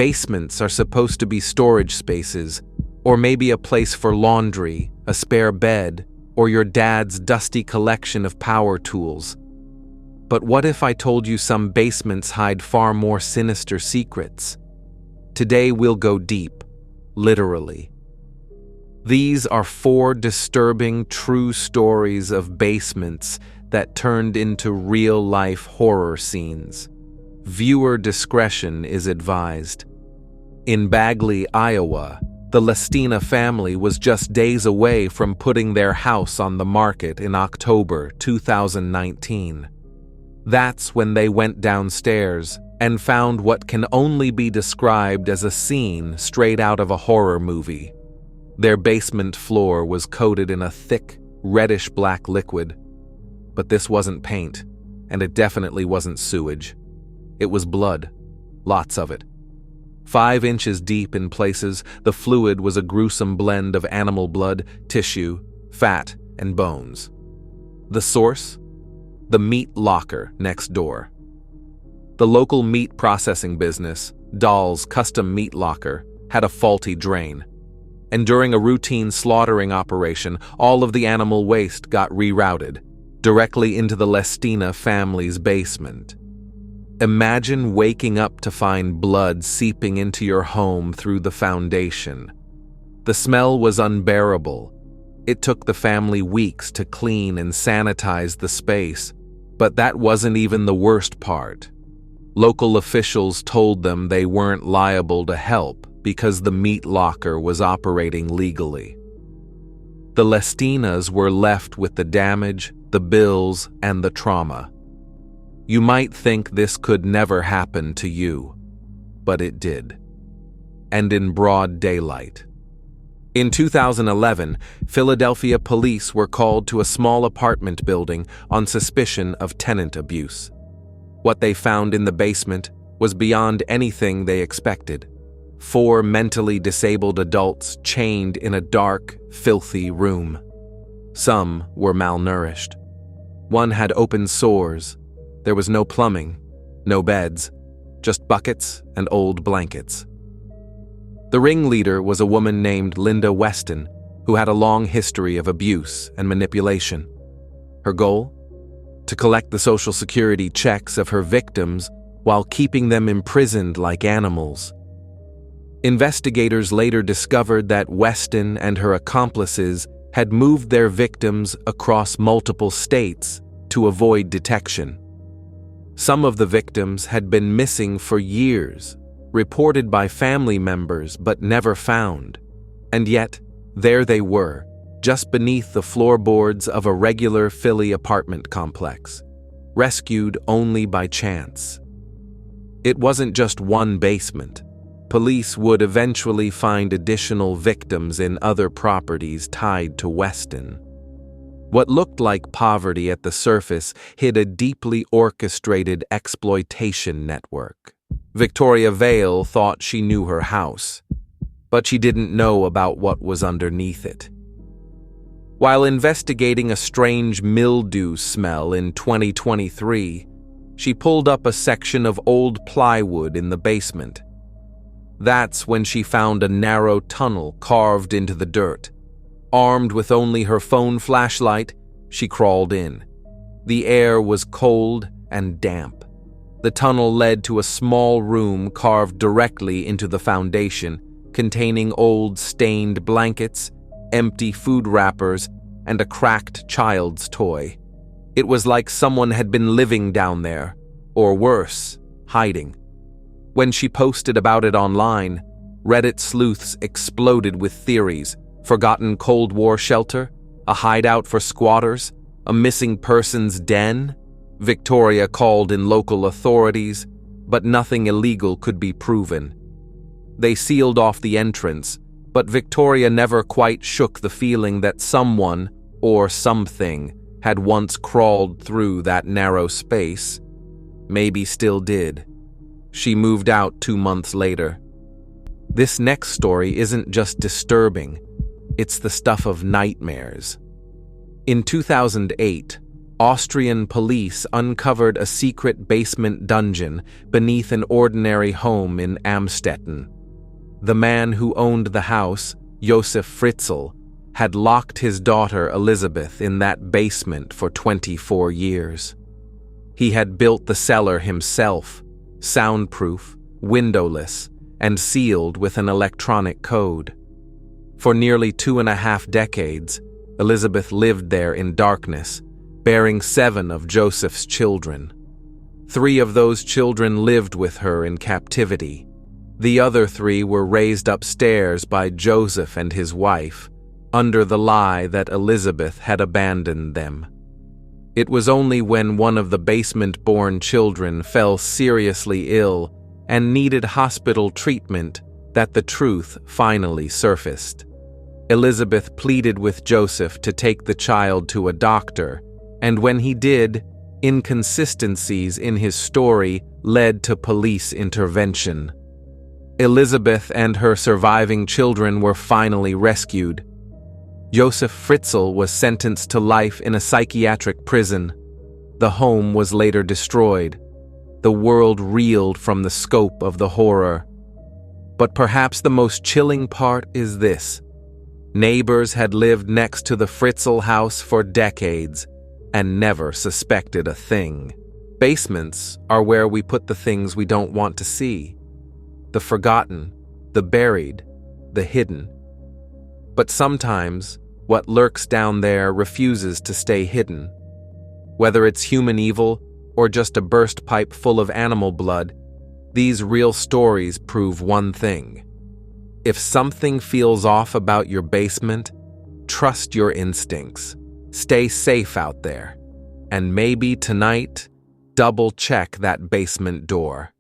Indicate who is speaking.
Speaker 1: Basements are supposed to be storage spaces, or maybe a place for laundry, a spare bed, or your dad's dusty collection of power tools. But what if I told you some basements hide far more sinister secrets? Today we'll go deep, literally. These are 4 disturbing true stories of basements that turned into real-life horror scenes. Viewer discretion is advised. In Bagley, Iowa, the Lestina family was just days away from putting their house on the market in October 2019. That's when they went downstairs and found what can only be described as a scene straight out of a horror movie. Their basement floor was coated in a thick, reddish-black liquid. But this wasn't paint, and it definitely wasn't sewage. It was blood, lots of it. 5 inches deep in places, the fluid was a gruesome blend of animal blood, tissue, fat, and bones. The source? The meat locker next door. The local meat processing business, Dahl's Custom Meat Locker, had a faulty drain. And during a routine slaughtering operation, all of the animal waste got rerouted directly into the Lestina family's basement. Imagine waking up to find blood seeping into your home through the foundation. The smell was unbearable. It took the family weeks to clean and sanitize the space, but that wasn't even the worst part. Local officials told them they weren't liable to help because the meat locker was operating legally. The Lestinas were left with the damage, the bills, and the trauma. You might think this could never happen to you, but it did. And in broad daylight. In 2011, Philadelphia police were called to a small apartment building on suspicion of tenant abuse. What they found in the basement was beyond anything they expected. 4 mentally disabled adults chained in a dark, filthy room. Some were malnourished. One had open sores. There was no plumbing, no beds, just buckets and old blankets. The ringleader was a woman named Linda Weston, who had a long history of abuse and manipulation. Her goal? To collect the Social Security checks of her victims while keeping them imprisoned like animals. Investigators later discovered that Weston and her accomplices had moved their victims across multiple states to avoid detection. Some of the victims had been missing for years, reported by family members but never found. And yet, there they were, just beneath the floorboards of a regular Philly apartment complex, rescued only by chance. It wasn't just one basement. Police would eventually find additional victims in other properties tied to Weston. What looked like poverty at the surface hid a deeply orchestrated exploitation network. Victoria Vale thought she knew her house, but she didn't know about what was underneath it. While investigating a strange mildew smell in 2023, she pulled up a section of old plywood in the basement. That's when she found a narrow tunnel carved into the dirt. Armed with only her phone flashlight, she crawled in. The air was cold and damp. The tunnel led to a small room carved directly into the foundation, containing old stained blankets, empty food wrappers, and a cracked child's toy. It was like someone had been living down there, or worse, hiding. When she posted about it online, Reddit sleuths exploded with theories: forgotten Cold War shelter, a hideout for squatters, a missing persons den. Victoria called in local authorities, but nothing illegal could be proven. They sealed off the entrance, but Victoria never quite shook the feeling that someone, or something, had once crawled through that narrow space. Maybe still did. She moved out 2 months later. This next story isn't just disturbing, it's the stuff of nightmares. In 2008, Austrian police uncovered a secret basement dungeon beneath an ordinary home in Amstetten. The man who owned the house, Josef Fritzl, had locked his daughter Elizabeth in that basement for 24 years. He had built the cellar himself, soundproof, windowless, and sealed with an electronic code. For nearly 2.5 decades, Elizabeth lived there in darkness, bearing 7 of Joseph's children. 3 of those children lived with her in captivity. The other 3 were raised upstairs by Joseph and his wife, under the lie that Elizabeth had abandoned them. It was only when one of the basement-born children fell seriously ill and needed hospital treatment that the truth finally surfaced. Elizabeth pleaded with Joseph to take the child to a doctor, and when he did, inconsistencies in his story led to police intervention. Elizabeth and her surviving children were finally rescued. Josef Fritzl was sentenced to life in a psychiatric prison. The home was later destroyed. The world reeled from the scope of the horror. But perhaps the most chilling part is this. Neighbors had lived next to the Fritzl house for decades and never suspected a thing. Basements are where we put the things we don't want to see. The forgotten, the buried, the hidden. But sometimes, what lurks down there refuses to stay hidden. Whether it's human evil or just a burst pipe full of animal blood, these real stories prove one thing. If something feels off about your basement, trust your instincts. Stay safe out there. And maybe tonight, double-check that basement door.